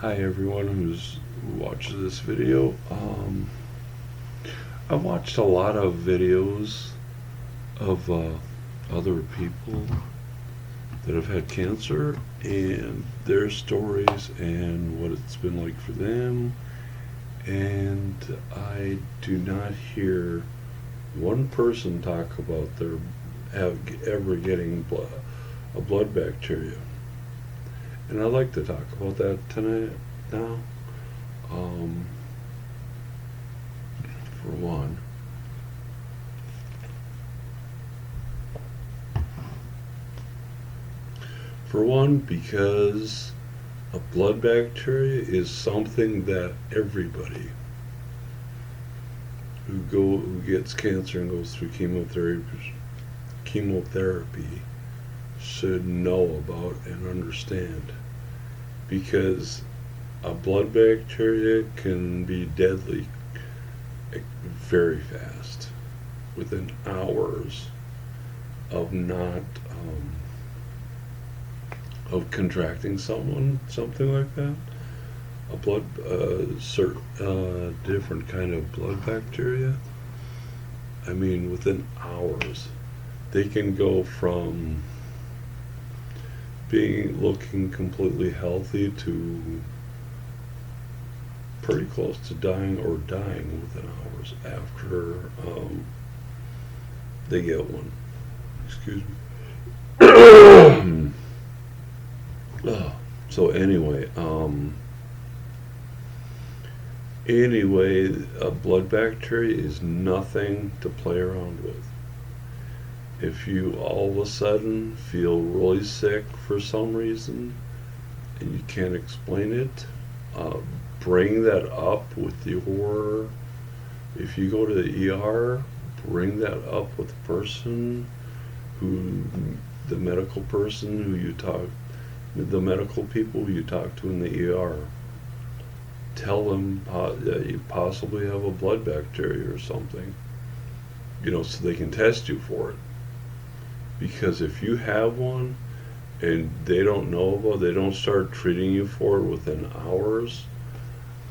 Hi everyone who watches this video. I watched a lot of videos of other people that have had cancer and their stories and what it's been like for them. And I do not hear one person talk about ever getting a blood bacteria. And I'd like to talk about that tonight now. Um, for one, because a blood bacteria is something that everybody who gets cancer and goes through chemotherapy should know about and understand, because a blood bacteria can be deadly very fast, within hours of not of contracting something like that. A different kind of blood bacteria. I mean, within hours, they can go from looking completely healthy to pretty close to dying or dying within hours after they get one. Excuse me. So anyway, a blood bacteria is nothing to play around with. If you all of a sudden feel really sick for some reason and you can't explain it, bring that up with your, if you go to the ER, bring that up with the person the medical person the medical people you talk to in the ER. Tell them that you possibly have a blood bacteria or something, so they can test you for it. Because if you have one and they don't know about it, they don't start treating you for it within hours,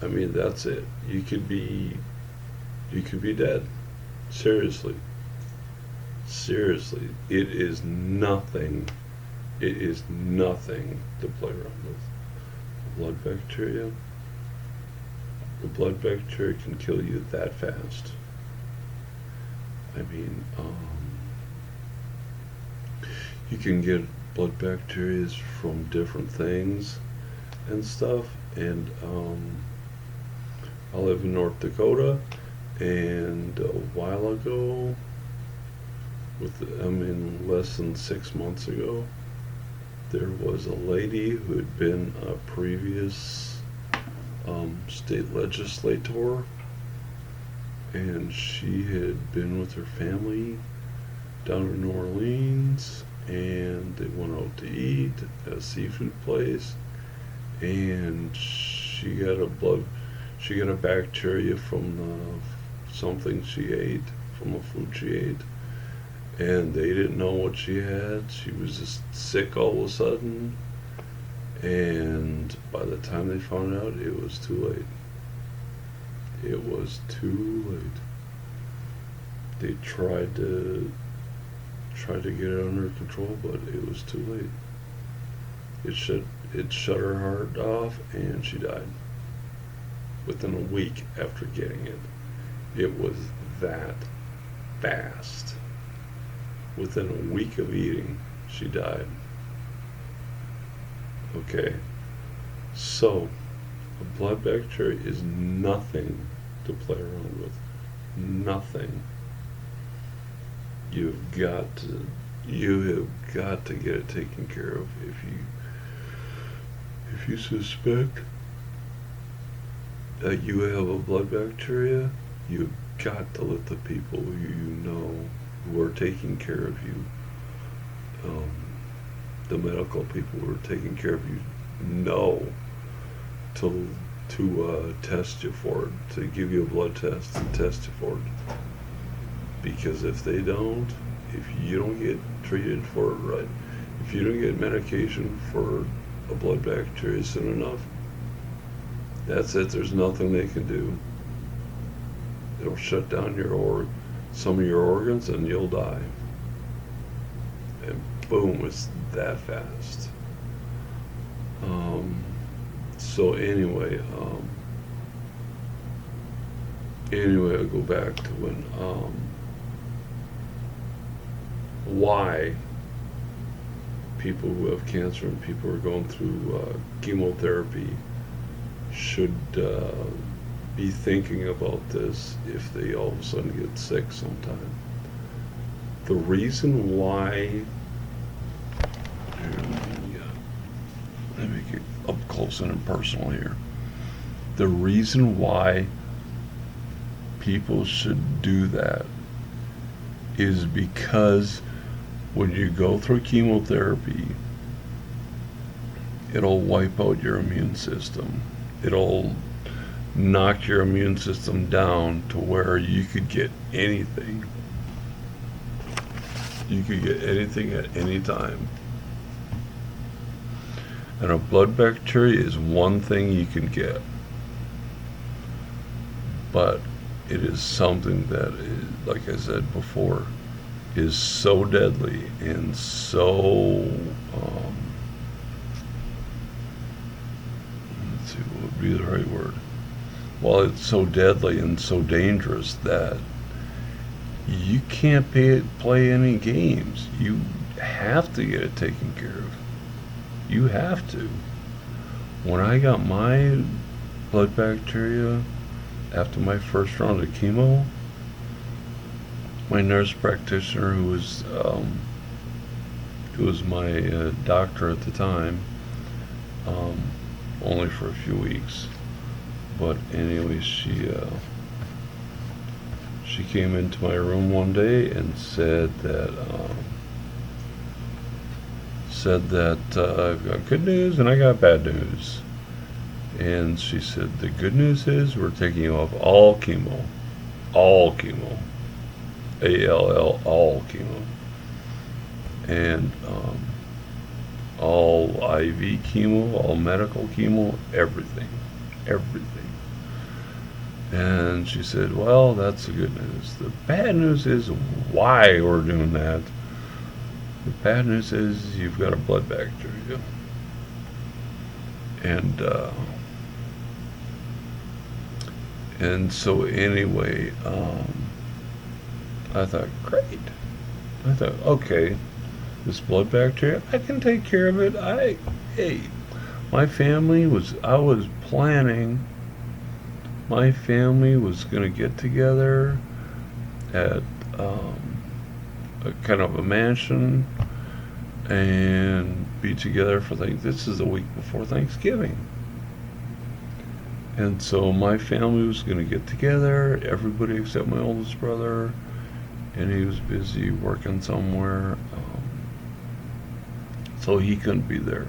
I mean, that's it. You could be dead. Seriously. It is nothing. It is nothing to play around with. Blood bacteria. The blood bacteria can kill you that fast. I mean, you can get blood bacteria from different things and stuff. And I live in North Dakota, and a while ago, less than 6 months ago, there was a lady who had been a previous state legislator, and she had been with her family down in New Orleans, and they went out to eat at a seafood place, and she got a bacteria from something she ate, from the food she ate, and they didn't know what she had. She was just sick all of a sudden, and by the time they found out, it was too late. It was too late. They tried to get it under control, but it was too late. It shut her heart off, and she died within a week after getting it. It was that fast. Within a week of eating, she died. Okay, so a blood bacteria is nothing to play around with. Nothing. You have got to get it taken care of. If you suspect that you have a blood bacteria, you've got to let the people who are taking care of you, the medical people who are taking care of you, know to test you for it, to give you a blood test and test you for it. Because if they don't, if you don't get treated for it right, if you don't get medication for a blood bacteria soon enough, That's it. There's nothing they can do. It'll shut down some of your organs, and you'll die. And boom, it's that fast. Um, so anyway, I'll go back to why people who have cancer and people who are going through chemotherapy should be thinking about this if they all of a sudden get sick sometime. The reason why, let me get up close and personal here. The reason why people should do that is because when you go through chemotherapy, it'll wipe out your immune system. It'll knock your immune system down to where you could get anything. You could get anything at any time. And a blood bacteria is one thing you can get. But it is something that is, like I said before, is so deadly and so, let's see, what would be the right word? Well, it's so deadly and so dangerous that you can't play any games. You have to get it taken care of. You have to. When I got my blood bacteria after my first round of chemo, my nurse practitioner, who was my doctor at the time, only for a few weeks, but anyway, she came into my room one day and said that I've got good news and I got bad news. And she said, the good news is we're taking you off all chemo, all chemo. all chemo, and all IV chemo, all medical chemo, everything. And she said, well, that's the good news. The bad news is why we're doing that. The bad news is you've got a blood bacteria. And so anyway, I thought, great. I thought, okay, this blood bacteria, I can take care of it. My family was going to get together at a kind of a mansion and be together for this is the week before Thanksgiving. And so my family was going to get together, everybody except my oldest brother, and he was busy working somewhere, so he couldn't be there.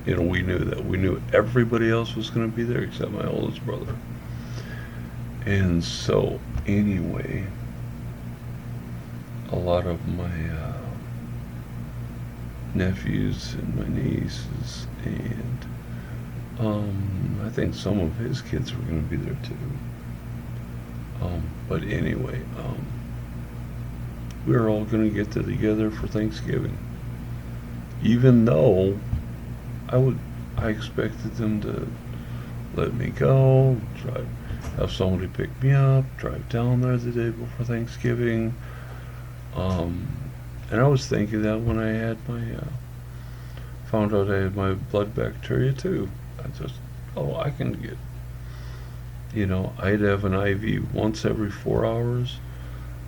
We knew that. We knew everybody else was going to be there except my oldest brother. And so anyway, a lot of my nephews and my nieces and I think some of his kids were going to be there too. But anyway, we were all going to get together for Thanksgiving. Even though I expected them to let me go, have somebody pick me up, drive down there the day before Thanksgiving. And I was thinking that when I had found out I had my blood bacteria too. I can get, I'd have an IV once every 4 hours,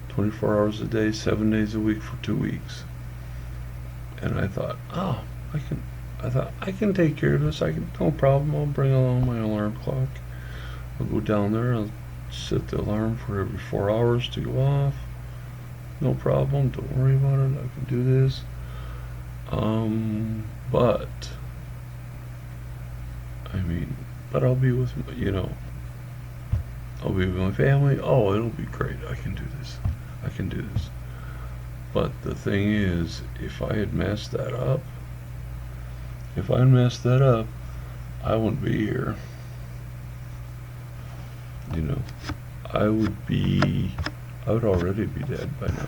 24 hours a day, 7 days a week for 2 weeks. And I thought, I can take care of this. No problem. I'll bring along my alarm clock. I'll go down there. I'll set the alarm for every 4 hours to go off. No problem. Don't worry about it. I can do this. But I'll be with, I'll be with my family. Oh, it'll be great. I can do this. But the thing is, if I had messed that up, I wouldn't be here. you know, I would already be dead by now.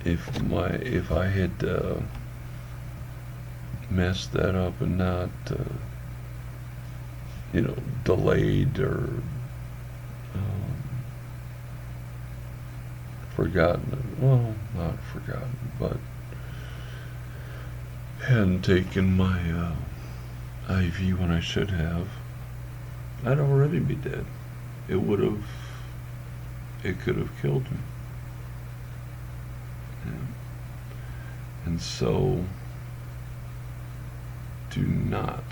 If I had messed that up and not, delayed or forgotten it. Well, not forgotten, but hadn't taken my IV when I should have, I'd already be dead. It could have killed me. And so, do not,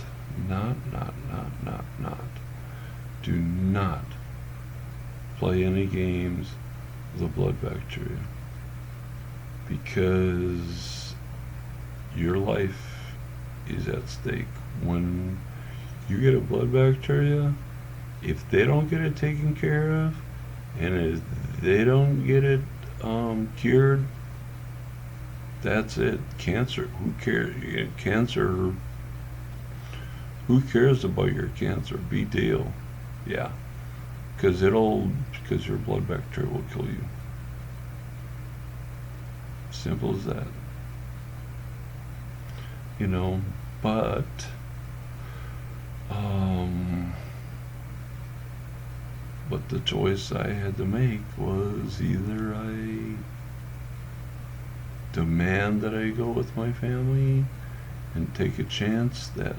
do not play any games with a blood bacteria, because your life is at stake. When you get a blood bacteria, if they don't get it taken care of, and if they don't get it cured, that's it. Cancer. Who cares? You get cancer. Who cares about your cancer? Big deal. Yeah. Because your blood bacteria will kill you. Simple as that. But the choice I had to make was either I demand that I go with my family and take a chance that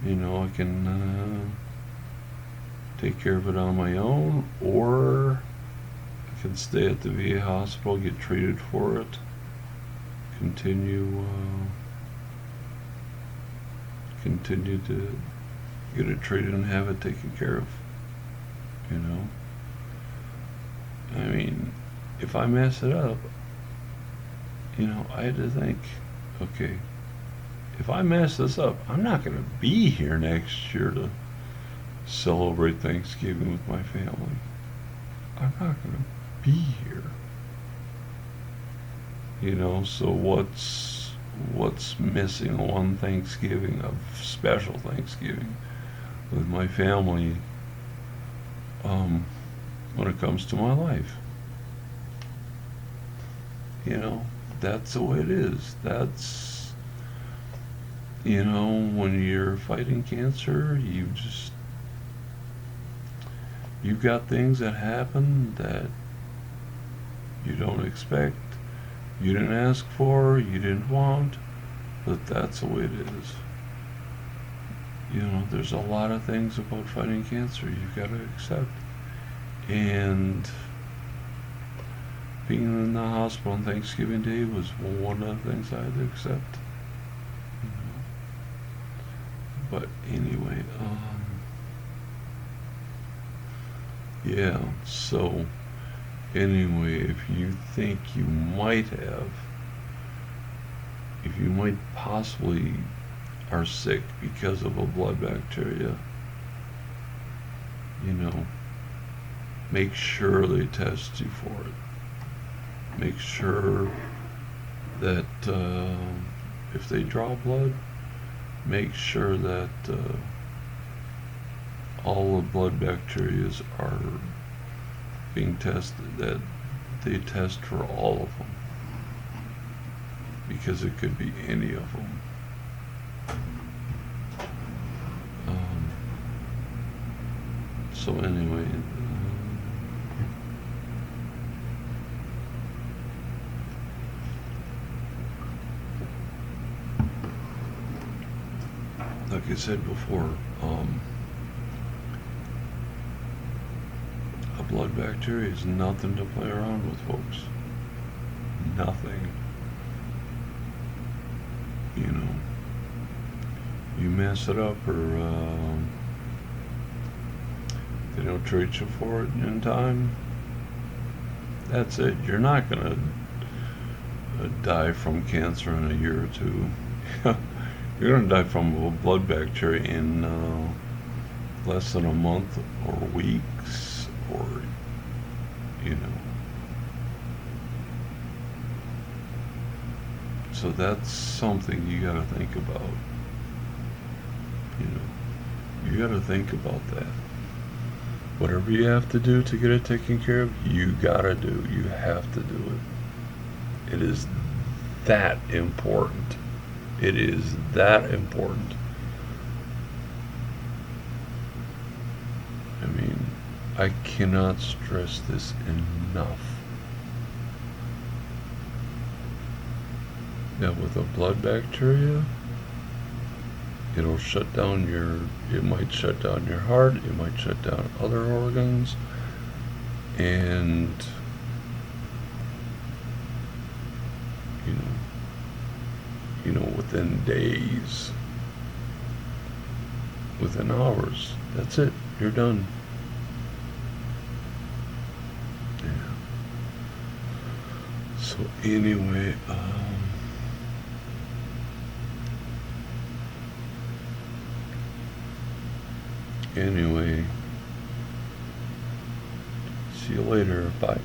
I can take care of it on my own, or I can stay at the VA hospital, get treated for it, continue to get it treated and have it taken care of. I mean, if I mess it up, I had to think, okay, if I mess this up, I'm not going to be here next year to celebrate Thanksgiving with my family. I'm not going to be here. So what's missing one Thanksgiving, a special Thanksgiving with my family, when it comes to my life? That's the way it is. That's, when you're fighting cancer, you've got things that happen that you don't expect, you didn't ask for, you didn't want, but that's the way it is. There's a lot of things about fighting cancer you've got to accept. And being in the hospital on Thanksgiving Day was one of the things I had to accept. But anyway, yeah, so anyway, if you think you might possibly are sick because of a blood bacteria, make sure they test you for it. Make sure that if they draw blood, make sure that all the blood bacteria are being tested, that they test for all of them, because it could be any of them. So anyway, like I said before, a blood bacteria is nothing to play around with, folks. Nothing. You mess it up, or they don't treat you for it in time, that's it. You're not going to die from cancer in a year or two. You're going to die from a blood bacteria in less than a month or weeks, or so that's something you got to think about. You know, you got to think about that. Whatever you have to do to get it taken care of, you got to do. You have to do it. It is that important. It is that important. I mean, I cannot stress this enough. That with a blood bacteria, it'll shut down it might shut down your heart, it might shut down other organs, and within days, within hours, that's it, you're done. Yeah. So anyway, see you later. Bye.